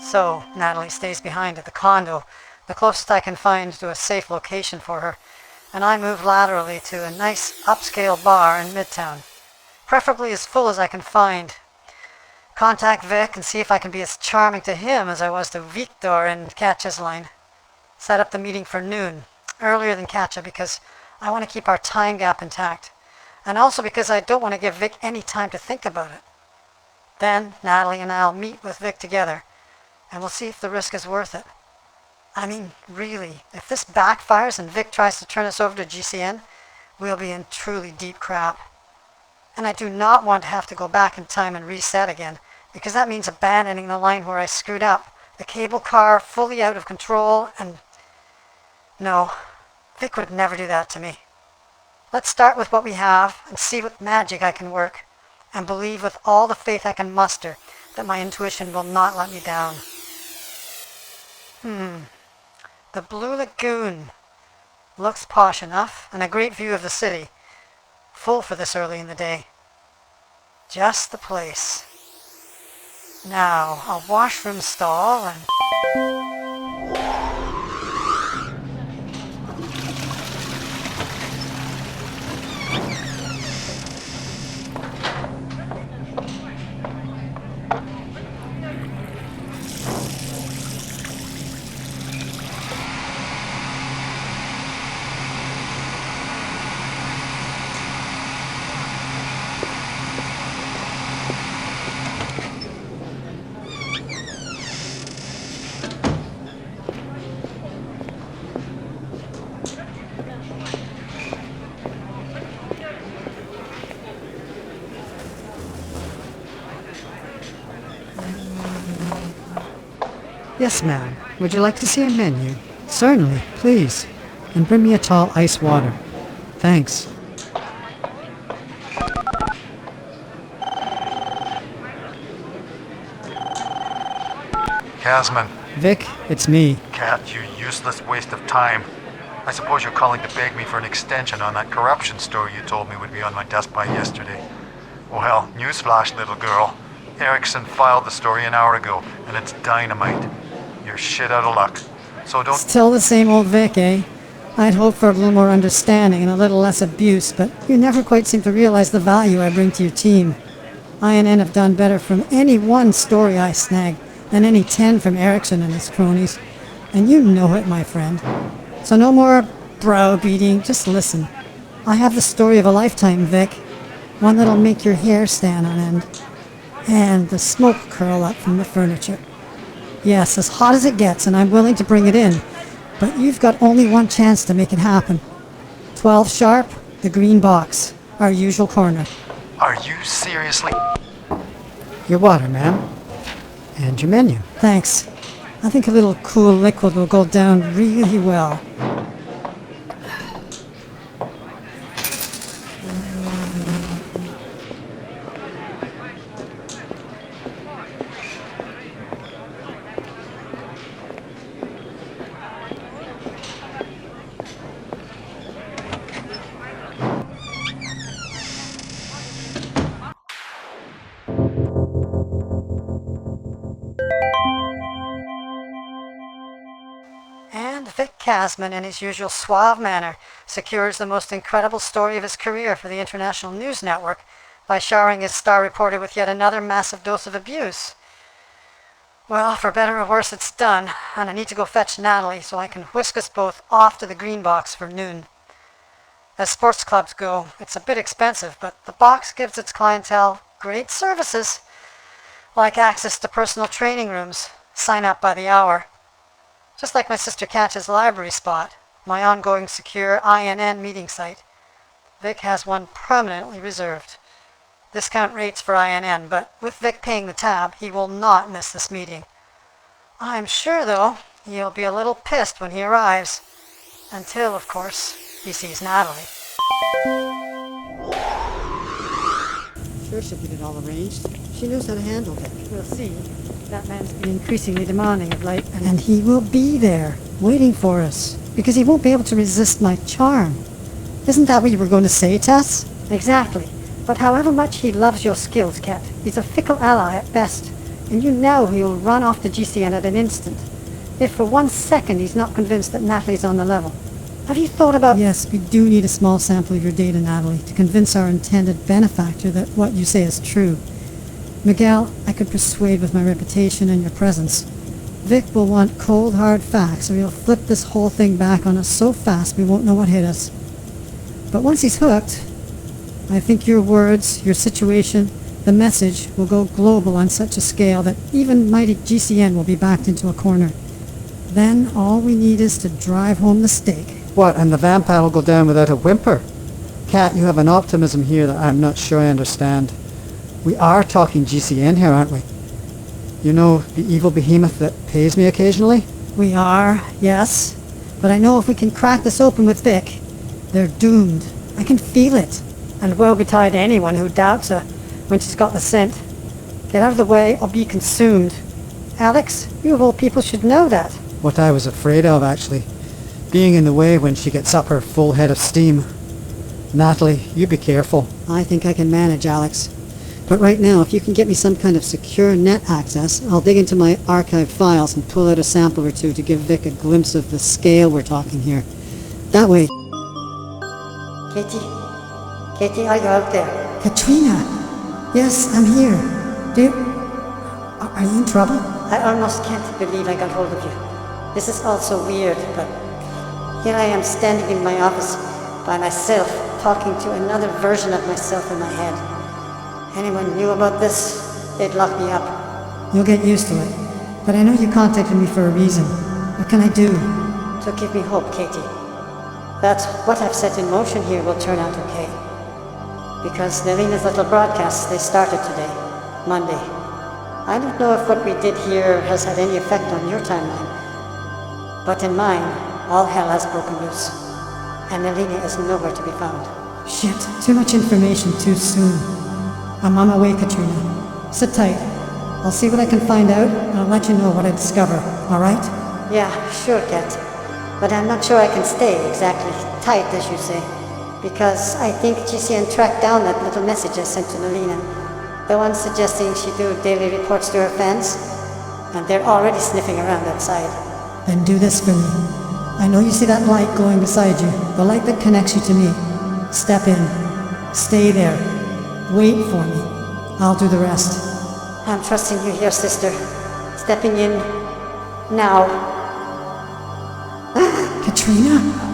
So Natalie stays behind at the condo, the closest I can find to a safe location for her, and I move laterally to a nice upscale bar in Midtown, preferably as full as I can find. Contact Vic and see if I can be as charming to him as I was to Victor in Katja's line. Set up the meeting for noon, earlier than Katja, because I want to keep our time gap intact, and also because I don't want to give Vic any time to think about it. Then Natalie and I'll meet with Vic together, and we'll see if the risk is worth it. I mean, really, if this backfires and Vic tries to turn us over to GCN, we'll be in truly deep crap. And I do not want to have to go back in time and reset again, because that means abandoning the line where I screwed up, the cable car fully out of control, and... No, Vic would never do that to me. Let's start with what we have and see what magic I can work, and believe with all the faith I can muster that my intuition will not let me down. The Blue Lagoon looks posh enough, and a great view of the city. Full for this early in the day. Just the place. Now, a washroom stall and... Yes, ma'am. Would you like to see a menu? Certainly, please. And bring me a tall ice water. Thanks. Casman. Vic, it's me. Kat, you useless waste of time. I suppose you're calling to beg me for an extension on that corruption story you told me would be on my desk by yesterday. Well, newsflash, little girl. Erickson filed the story an hour ago, and it's dynamite. You're shit out of luck. So don't... Still the same old Vic, eh? I'd hoped for a little more understanding and a little less abuse, but you never quite seem to realize the value I bring to your team. INN have done better from any one story I snag than any 10 from Erickson and his cronies. And you know it, my friend. So no more browbeating, just listen. I have the story of a lifetime, Vic. One that'll make your hair stand on end. And the smoke curl up from the furniture. Yes, as hot as it gets, and I'm willing to bring it in. But you've got only one chance to make it happen. 12 sharp, the green box, our usual corner. Are you seriously... Your water, ma'am. And your menu. Thanks. I think a little cool liquid will go down really well. Vic Casman, in his usual suave manner, secures the most incredible story of his career for the International News Network by showering his star reporter with yet another massive dose of abuse. Well, for better or worse, it's done, and I need to go fetch Natalie so I can whisk us both off to the green box for noon. As sports clubs go, it's a bit expensive, but the box gives its clientele great services, like access to personal training rooms, sign up by the hour. Just like my sister Katja's library spot, my ongoing secure INN meeting site. Vic has one permanently reserved. Discount rates for INN, but with Vic paying the tab, he will not miss this meeting. I'm sure, though, he'll be a little pissed when he arrives. Until, of course, he sees Natalie. Sure she'll get it all arranged. She knows how to handle it. We'll see. That man's been increasingly demanding of late, and he will be there, waiting for us, because he won't be able to resist my charm. Isn't that what you were going to say, Tess? Exactly. But however much he loves your skills, Kat, he's a fickle ally at best. and you know he'll run off to GCN at an instant, if for 1 second he's not convinced that Natalie's on the level. Have you thought about... Yes, we do need a small sample of your data, Natalie, to convince our intended benefactor that what you say is true. Miguel, I could persuade with my reputation and your presence. Vic will want cold, hard facts, or he'll flip this whole thing back on us so fast we won't know what hit us. But once he's hooked, I think your words, your situation, the message will go global on such a scale that even mighty GCN will be backed into a corner. Then all we need is to drive home the stake. What, and the vampire will go down without a whimper? Kat, you have an optimism here that I'm not sure I understand. We are talking GCN here, aren't we? You know, the evil behemoth that pays me occasionally? We are, yes. But I know if we can crack this open with Vic, they're doomed. I can feel it. And woe betide anyone who doubts her when she's got the scent. Get out of the way or be consumed. Alex, you of all people should know that. What I was afraid of, actually. Being in the way when she gets up her full head of steam. Natalie, you be careful. I think I can manage, Alex. But right now, if you can get me some kind of secure net access, I'll dig into my archive files and pull out a sample or two to give Vic a glimpse of the scale we're talking here. That way... Katie, are you out there? Katrina! Yes, I'm here. Are you in trouble? I almost can't believe I got hold of you. This is all so weird, but here I am standing in my office by myself, talking to another version of myself in my head. Anyone knew about this, they'd lock me up. You'll get used to it, but I know you contacted me for a reason. What can I do? To give me hope, Katie. That's what I've set in motion here will turn out okay. Because Nelina's little broadcasts, they started today, Monday. I don't know if what we did here has had any effect on your timeline. But in mine, all hell has broken loose. And Nelina is nowhere to be found. Shit, too much information too soon. I'm on my way, Katrina. Sit tight. I'll see what I can find out, and I'll let you know what I discover, alright? Yeah, sure, Kat. But I'm not sure I can stay exactly tight, as you say. Because I think GCN tracked down that little message I sent to Nelina. The one suggesting she do daily reports to her fans. And they're already sniffing around outside. Then do this for me. I know you see that light glowing beside you, the light that connects you to me. Step in. Stay there. Wait for me. I'll do the rest. I'm trusting you here, sister. Stepping in now. Katrina?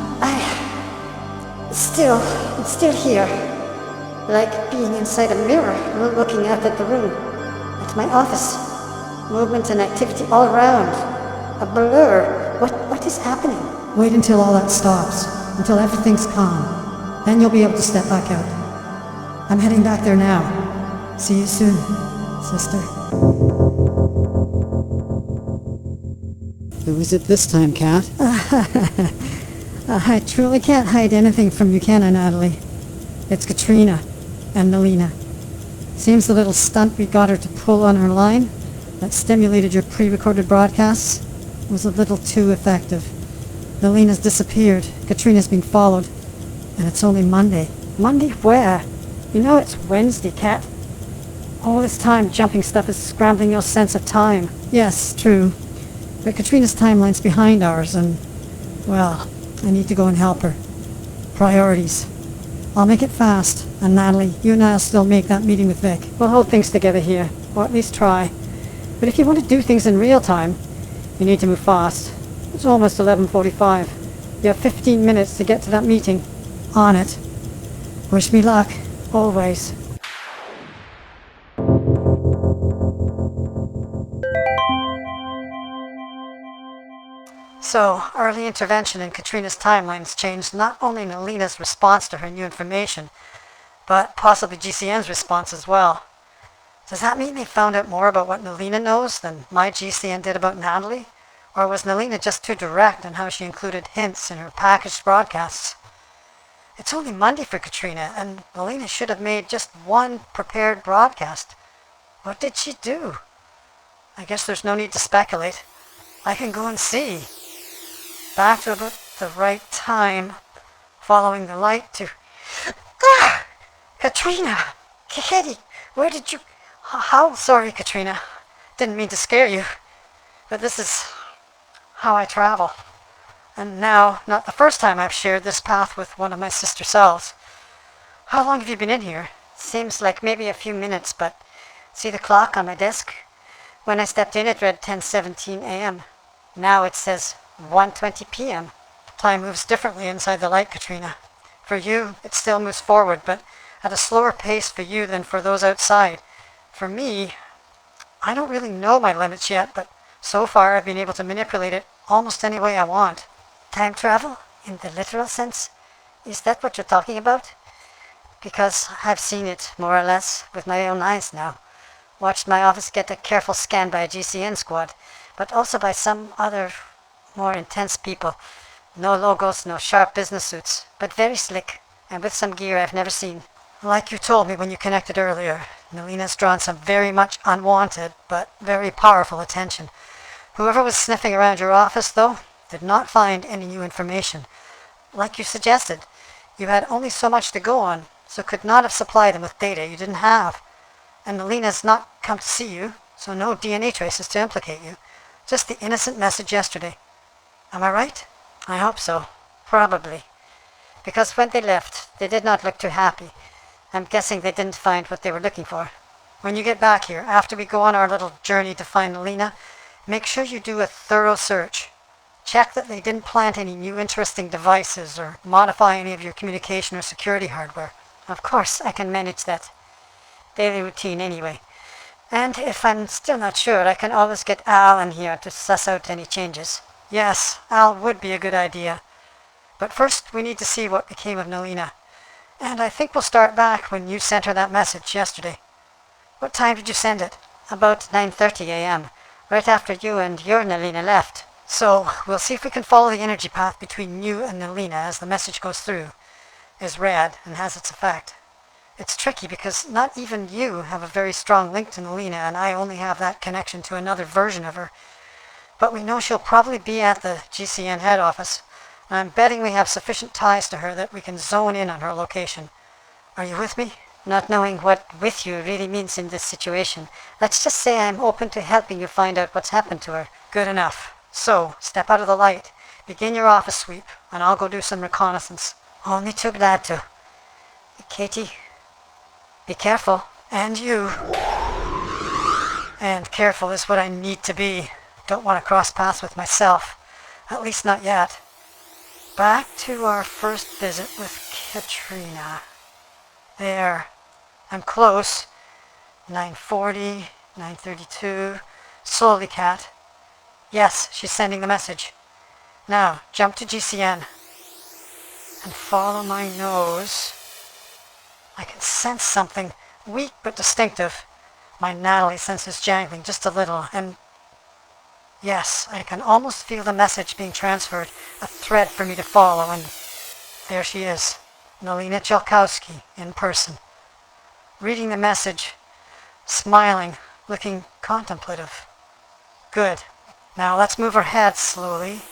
It's still here. Like being inside a mirror, looking out at the room. At my office. Movement and activity all around. A blur. What is happening? Wait until all that stops. Until everything's calm. Then you'll be able to step back out. I'm heading back there now. See you soon, sister. Who is it this time, Kat? I truly can't hide anything from you, can I, Natalie? It's Katrina and Nelina. Seems the little stunt we got her to pull on her line that stimulated your pre-recorded broadcasts was a little too effective. Nelina's disappeared. Katrina's being followed. And it's only Monday. Monday where? You know it's Wednesday, Kat. All this time jumping stuff is scrambling your sense of time. Yes, true. But Katrina's timeline's behind ours and, well, I need to go and help her. Priorities. I'll make it fast. And Natalie, you and I'll still make that meeting with Vic. We'll hold things together here. Or at least try. But if you want to do things in real time, you need to move fast. It's almost 11:45. You have 15 minutes to get to that meeting. On it. Wish me luck. Always. So, early intervention in Katrina's timelines changed not only Nelina's response to her new information, but possibly GCN's response as well. Does that mean they found out more about what Nelina knows than my GCN did about Natalie? Or was Nelina just too direct in how she included hints in her packaged broadcasts? It's only Monday for Katrina, and Nelina should have made just one prepared broadcast. What did she do? I guess there's no need to speculate. I can go and see. Back to about the right time, following the light to... Katrina! Katie, where did you... How? Sorry, Katrina. didn't mean to scare you, but this is how I travel. And now, not the first time I've shared this path with one of my sister selves. How long have you been in here? Seems like maybe a few minutes, but see the clock on my desk? When I stepped in, it read 10:17 a.m. Now it says 1:20 p.m. Time moves differently inside the light, Katrina. For you, it still moves forward, but at a slower pace for you than for those outside. For me, I don't really know my limits yet, but so far I've been able to manipulate it almost any way I want. Time travel, in the literal sense? Is that what you're talking about? Because I've seen it, more or less, with my own eyes now. Watched my office get a careful scan by a GCN squad, but also by some other, more intense people. No logos, no sharp business suits, but very slick, and with some gear I've never seen. Like you told me when you connected earlier, Nelina's drawn some very much unwanted, but very powerful attention. Whoever was sniffing around your office, though, did not find any new information. Like you suggested, you had only so much to go on, so could not have supplied them with data you didn't have. And Nelina's not come to see you, so no DNA traces to implicate you. Just the innocent message yesterday. Am I right? I hope so. Probably. Because when they left, they did not look too happy. I'm guessing they didn't find what they were looking for. When you get back here, after we go on our little journey to find Nelina, make sure you do a thorough search. Check that they didn't plant any new interesting devices or modify any of your communication or security hardware. Of course, I can manage that. Daily routine anyway. And if I'm still not sure, I can always get Al in here to suss out any changes. Yes, Al would be a good idea. But first, we need to see what became of Nelina. And I think we'll start back when you sent her that message yesterday. What time did you send it? About 9:30 a.m., right after you and your Nelina left. So, we'll see if we can follow the energy path between you and Nelina as the message goes through, is read, and has its effect. It's tricky because not even you have a very strong link to Nelina, and I only have that connection to another version of her. But we know she'll probably be at the GCN head office. I'm betting we have sufficient ties to her that we can zone in on her location. Are you with me? Not knowing what "with you" really means in this situation, let's just say I'm open to helping you find out what's happened to her. Good enough. So, step out of the light, begin your office sweep, and I'll go do some reconnaissance. Only too glad to. Katie, be careful. And you. And careful is what I need to be. Don't want to cross paths with myself. At least not yet. Back to our first visit with Katrina. There. I'm close. 9:40, 9:32. Slowly, Kat. Yes, she's sending the message. Now, jump to GCN. And follow my nose. I can sense something, weak but distinctive. My Natalie sense is jangling just a little, and yes, I can almost feel the message being transferred, a thread for me to follow, and there she is, Nelina Chalkowski, in person. Reading the message, smiling, looking contemplative. Good. Now let's move her head slowly.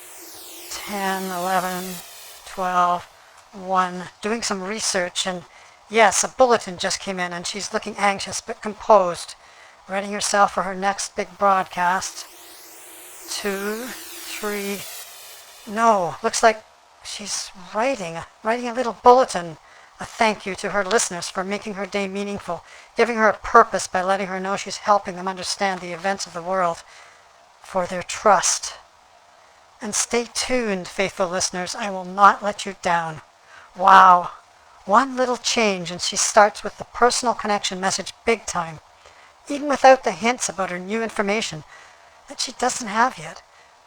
10, 11, 12, 1. Doing some research, and yes, a bulletin just came in, and she's looking anxious but composed, readying herself for her next big broadcast. 2, 3. No, looks like she's writing a little bulletin, a thank you to her listeners for making her day meaningful, giving her a purpose by letting her know she's helping them understand the events of the world, for their trust. And stay tuned, faithful listeners, I will not let you down. Wow. One little change and she starts with the personal connection message big time, even without the hints about her new information that she doesn't have yet.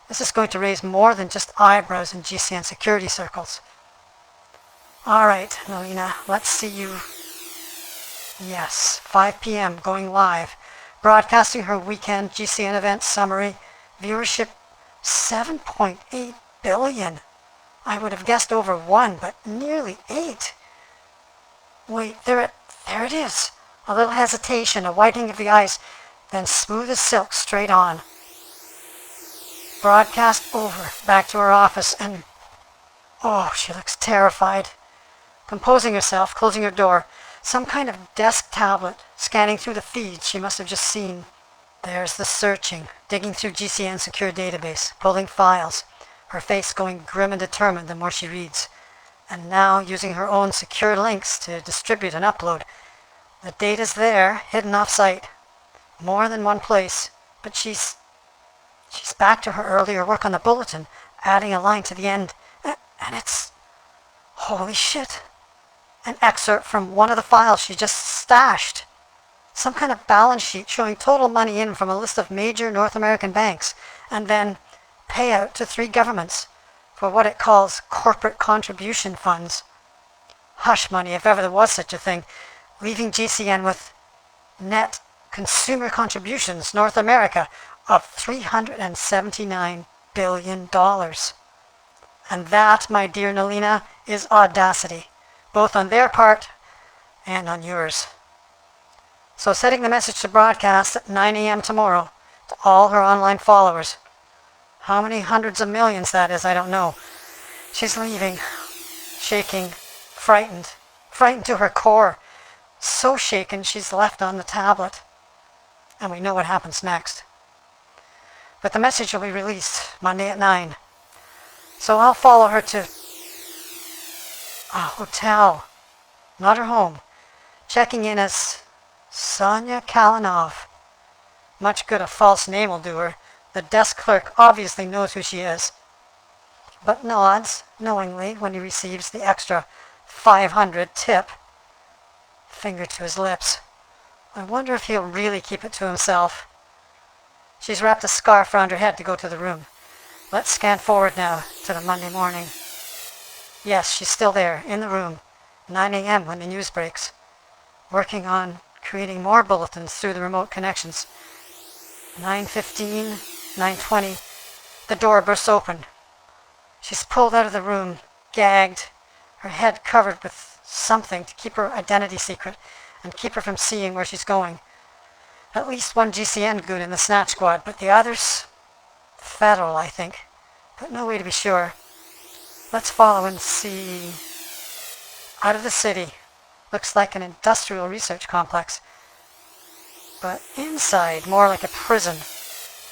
This is going to raise more than just eyebrows in GCN security circles. All right, Nelina, let's see you. Yes, 5 p.m. going live, broadcasting her weekend GCN event summary. Viewership 7.8 billion. I would have guessed over 1, but nearly 8. Wait, there it is. A little hesitation, a whitening of the eyes, then smooth as silk straight on. Broadcast over, back to her office, and oh, she looks terrified. Composing herself, closing her door, some kind of desk tablet, scanning through the feeds she must have just seen. There's the searching, digging through GCN's secure database, pulling files, her face going grim and determined the more she reads, and now using her own secure links to distribute and upload. The data's there, hidden off-site. More than one place, but she's back to her earlier work on the bulletin, adding a line to the end, and it's... holy shit! An excerpt from one of the files she just stashed. Some kind of balance sheet showing total money in from a list of major North American banks, and then payout to 3 governments for what it calls corporate contribution funds. Hush money, if ever there was such a thing, leaving GCN with net consumer contributions North America of $379 billion. And that, my dear Nalina, is audacity, both on their part and on yours. So setting the message to broadcast at 9 a.m. tomorrow to all her online followers. How many hundreds of millions that is, I don't know. She's leaving, shaking, frightened to her core. So shaken she's left on the tablet. And we know what happens next. But the message will be released Monday at 9. So I'll follow her to a hotel, not her home, checking in as Sonia Kalinov. Much good a false name will do her. The desk clerk obviously knows who she is, but nods knowingly when he receives the extra 500 tip. Finger to his lips. I wonder if he'll really keep it to himself. She's wrapped a scarf around her head to go to the room. Let's scan forward now to the Monday morning. Yes, she's still there, in the room, 9 a.m. when the news breaks, working on creating more bulletins through the remote connections. 9:15, 9:20, the door bursts open. She's pulled out of the room, gagged, her head covered with something to keep her identity secret and keep her from seeing where she's going. At least one GCN goon in the snatch squad, but the others... federal, I think, but no way to be sure. Let's follow and see... Out of the city. Looks like an industrial research complex. But inside, more like a prison.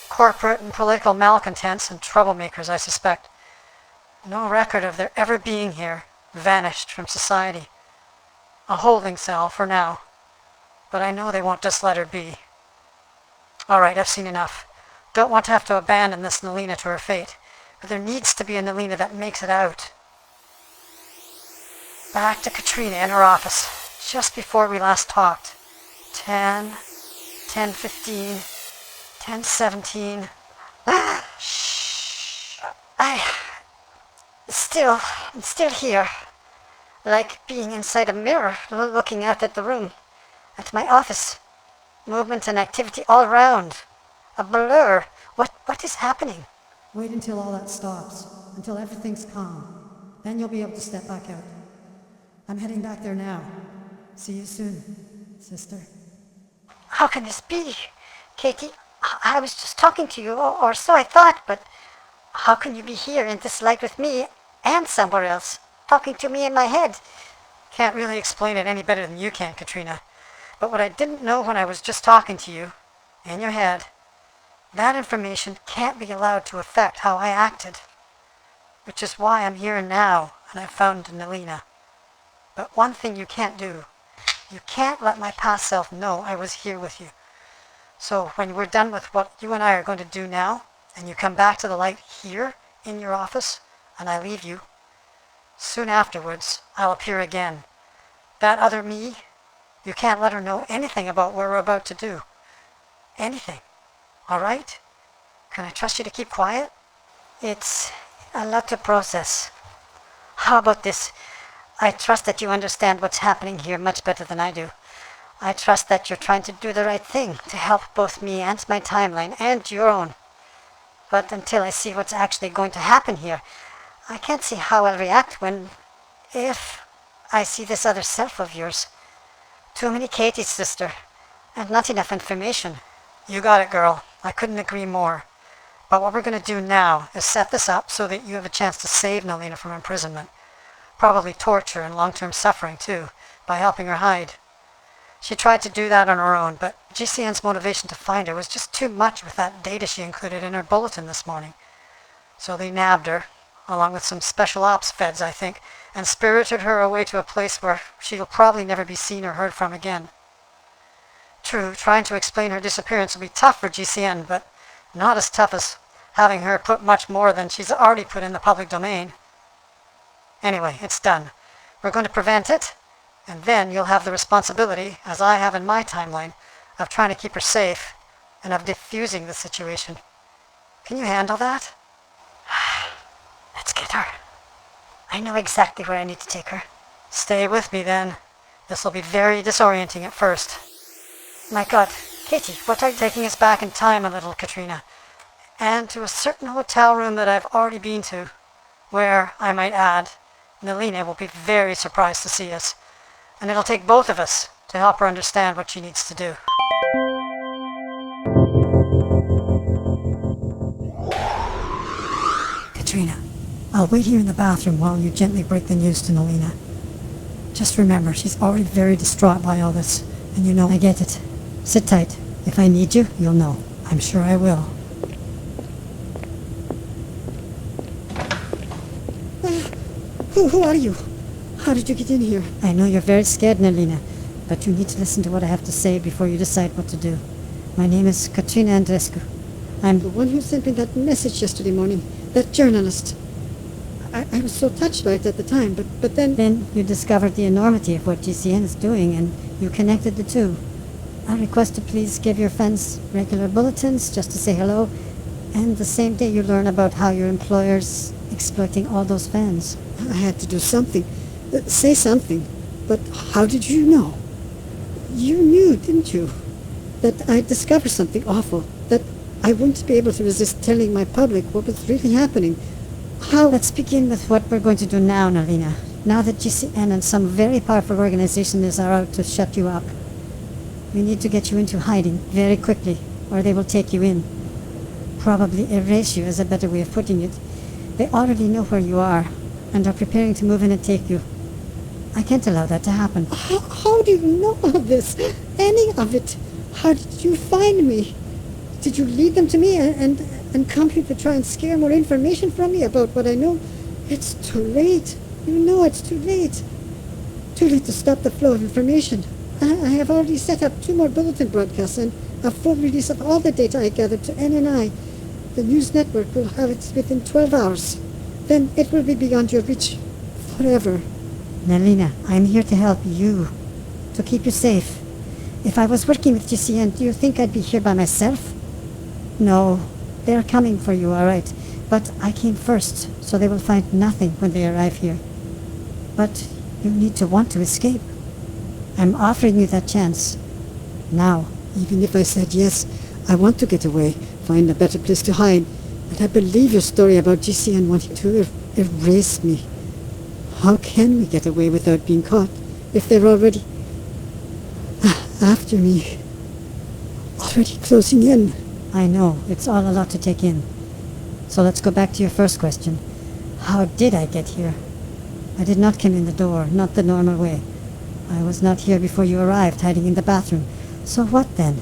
Corporate and political malcontents and troublemakers, I suspect. No record of their ever being here. Vanished from society. A holding cell for now. But I know they won't just let her be. Alright, I've seen enough. Don't want to have to abandon this Nalina to her fate. But there needs to be a Nalina that makes it out. Back to Katrina in her office, just before we last talked. 10, 10:15, 10:17. Shh. I'm still here. Like being inside a mirror, looking out at the room. At my office. Movement and activity all around. A blur. What is happening? Wait until all that stops, until everything's calm. Then you'll be able to step back out. I'm heading back there now. See you soon, sister. How can this be? Katie, I was just talking to you, or so I thought, but how can you be here in this light with me and somewhere else, talking to me in my head? Can't really explain it any better than you can, Katrina. But what I didn't know when I was just talking to you, in your head, that information can't be allowed to affect how I acted. Which is why I'm here now, and I found Nalina. But one thing you can't do. You can't let my past self know I was here with you. So when we're done with what you and I are going to do now, and you come back to the light here in your office, and I leave you, soon afterwards I'll appear again. That other me, you can't let her know anything about what we're about to do. Anything. All right? Can I trust you to keep quiet? It's a lot to process. How about this? I trust that you understand what's happening here much better than I do. I trust that you're trying to do the right thing to help both me and my timeline and your own. But until I see what's actually going to happen here, I can't see how I'll react if I see this other self of yours. Too many Katies, sister, and not enough information. You got it, girl. I couldn't agree more. But what we're going to do now is set this up so that you have a chance to save Nalina from imprisonment. Probably torture and long-term suffering, too, by helping her hide. She tried to do that on her own, but GCN's motivation to find her was just too much with that data she included in her bulletin this morning. So they nabbed her, along with some special ops feds, I think, and spirited her away to a place where she'll probably never be seen or heard from again. True, trying to explain her disappearance will be tough for GCN, but not as tough as having her put much more than she's already put in the public domain. Anyway, it's done. We're going to prevent it, and then you'll have the responsibility, as I have in my timeline, of trying to keep her safe and of diffusing the situation. Can you handle that? Let's get her. I know exactly where I need to take her. Stay with me then. This will be very disorienting at first. My God, Katie, what are you Taking us back in time a little, Katrina. And to a certain hotel room that I've already been to, where, I might add, Nelina will be very surprised to see us. And it'll take both of us to help her understand what she needs to do. Katrina, I'll wait here in the bathroom while you gently break the news to Nelina. Just remember, she's already very distraught by all this, and you know I get it. Sit tight. If I need you, you'll know. I'm sure I will. Who are you? How did you get in here? I know you're very scared, Nelina, but you need to listen to what I have to say before you decide what to do. My name is Katrina Andrescu. I'm the one who sent me that message yesterday morning, that journalist. I was so touched by it at the time, but then... Then you discovered the enormity of what GCN is doing, and you connected the two. I request to please give your fans regular bulletins just to say hello, and the same day you learn about how your employer's exploiting all those fans. I had to do something. Say something. But how did you know? You knew, didn't you? That I'd discovered something awful. That I wouldn't be able to resist telling my public what was really happening. How? Let's begin with what we're going to do now, Nelina. Now that GCN and some very powerful organizations are out to shut you up. We need to get you into hiding very quickly, or they will take you in. Probably erase you is a better way of putting it. They already know where you are, and are preparing to move in and take you. I can't allow that to happen. How do you know of this? Any of it? How did you find me? Did you lead them to me and come here to try and scare more information from me about what I know? It's too late. You know it's too late. Too late to stop the flow of information. I have already set up 2 more bulletin broadcasts and a full release of all the data I gathered to NNI. The news network will have it within 12 hours. Then it will be beyond your reach forever. Nelina, I'm here to help you, to keep you safe. If I was working with GCN, do you think I'd be here by myself? No, they're coming for you, all right. But I came first, so they will find nothing when they arrive here. But you need to want to escape. I'm offering you that chance. Now. Even if I said yes, I want to get away, find a better place to hide. But I believe your story about GCN wanting to erase me. How can we get away without being caught if they're already after me? Already closing in. I know, it's all a lot to take in. So let's go back to your first question. How did I get here? I did not come in the door, not the normal way. I was not here before you arrived, hiding in the bathroom. So what then?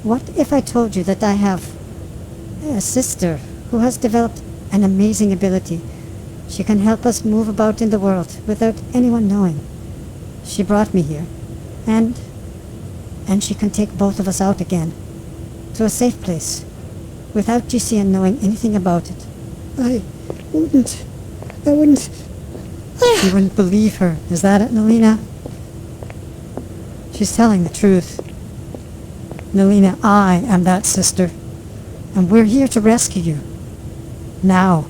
What if I told you that I have a sister who has developed an amazing ability? She can help us move about in the world without anyone knowing. She brought me here, and she can take both of us out again, to a safe place, without GCN knowing anything about it. I wouldn't. You wouldn't believe her, is that it, Nelina? She's telling the truth. Nelina, I am that sister, and we're here to rescue you. Now.